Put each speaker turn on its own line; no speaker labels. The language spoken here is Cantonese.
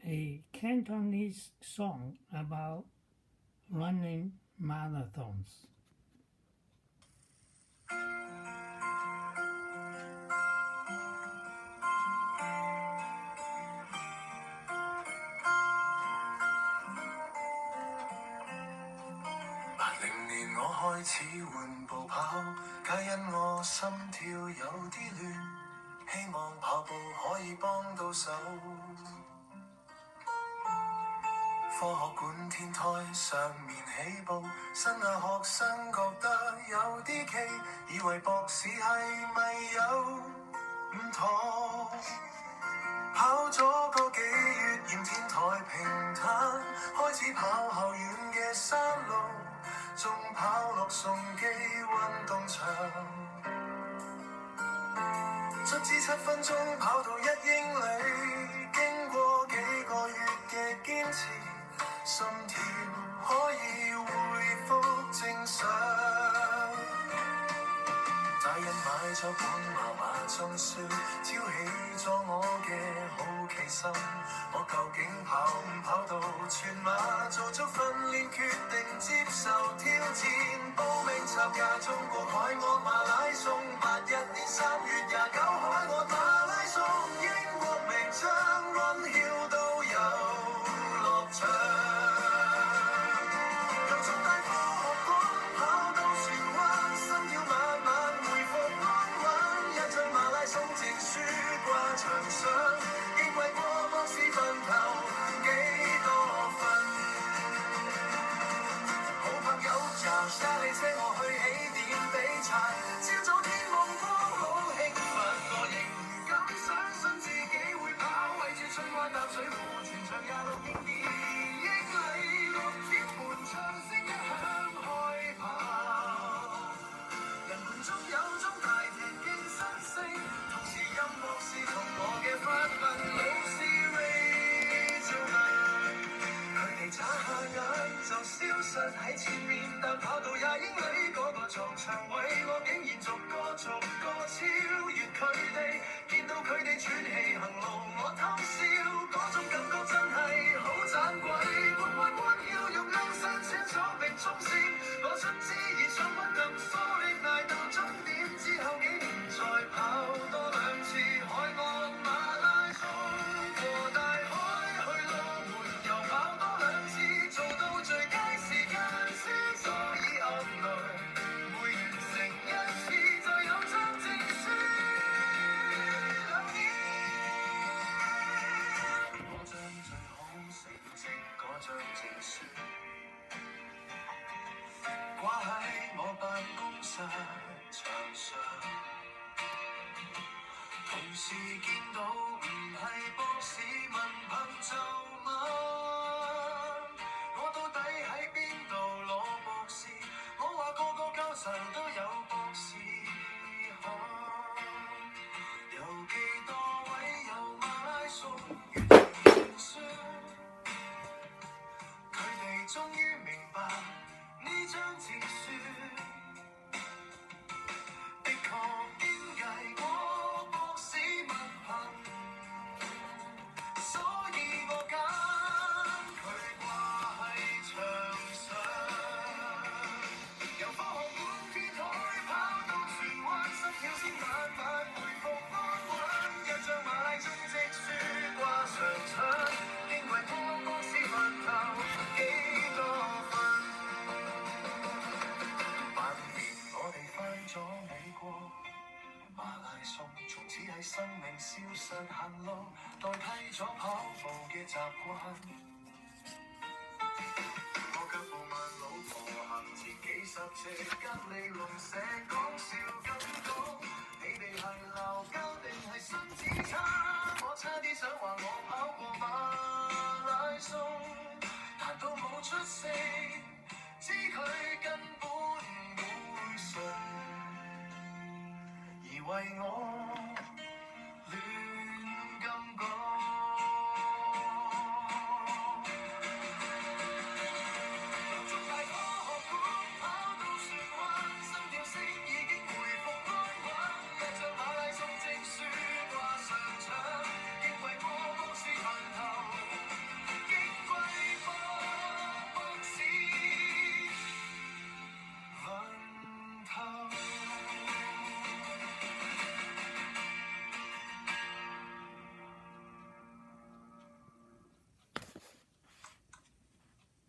a Cantonese song about running marathons.80
年我開始緩步跑，皆因我心跳有啲亂，希望跑步可以幫到手。科學館天台上面起步，新亞學生覺得有啲奇，以為博士係咪有唔妥？跑咗個幾月，嫌天台平坦，開始跑後遠嘅山路，仲跑落崇基運動場，卒之7分鐘跑到1英里，經過幾個月嘅堅持，心跳可以恢復正常。大人買咗本媽媽綜書，挑起咗我嘅好奇心，我究竟跑唔跑到全馬？做足訓練決定接受挑戰，報名參加中國海岸馬拉松，81年3月29海岸馬拉松，英國名將 Run Hill 都有落場，由中大科學館跑到船灣，心跳慢慢回復安穩，一張馬拉松證書掛牆上，認為過博士份頭幾多分。好朋友由沙里車我去起點比賽，朝早天蒙光好興奮，我仍唔敢相信自己會跑，圍住春灣淡水湖全長26英里，6點半唱聲一響開跑，人群中有中大田徑新星，同時音樂是同我嘅發問，老師 Rachel 問，佢哋眨下眼就消失喺前面，但跑到20英里嗰個撞牆位，我竟然逐個超越佢哋，見到佢哋喘氣行路，我偷笑，嗰種感覺真係好盞鬼，緩緩彎腰用兩身穿梭並衝線，我出知而想不及疏力捱到終點之後幾年再跑多2次海岸馬拉松，過大海去龍門又跑多2次，做到最佳時間先，所以按來每完成1次就有張證書2年。我將最好成績嗰張證書掛喺我辦公室牆上，同事見到唔係博士文憑就問，我到底喺邊度攞博士？我話個個教授都有博士學，有幾多位有馬拉松完成證書？佢哋終於明白呢張證書的確應計過博士文憑，所以我揀佢掛喺牆上，由科學館天台跑到荃灣，心跳先慢慢回復安穩，一張馬拉松證書掛上牆，認為過博士份頭幾多分。8年我哋返咗美國，馬拉松從此喺生命消失行路，代替咗跑步嘅習慣。我腳步慢，老婆行前幾10尺，隔離鄰舍講笑咁講，你哋係鬧交定係身子差？我差啲想話我跑過馬拉松，彈到冇出聲，知佢根本唔會信，而為我